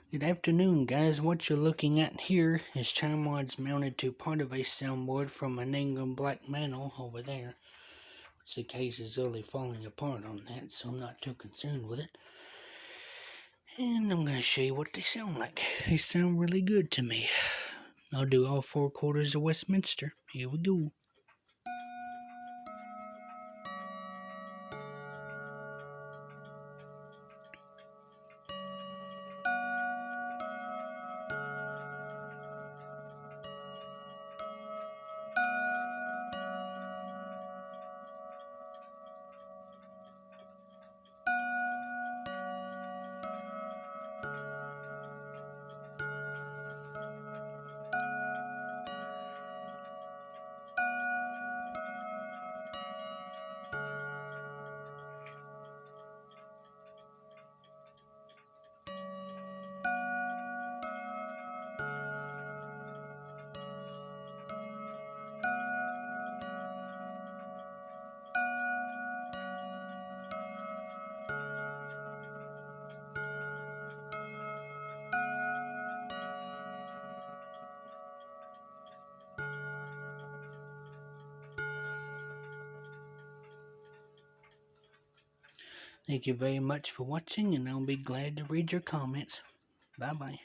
Good afternoon, guys. What you're looking at here is chime mounted to part of a soundboard from an England black mantle over there, which the case is really falling apart on that, so I'm not too concerned with it. And I'm going to show you what they sound like. They sound really good to me. I'll do all 4 quarters of Westminster. Here we go. Thank you very much for watching, and I'll be glad to read your comments. Bye-bye.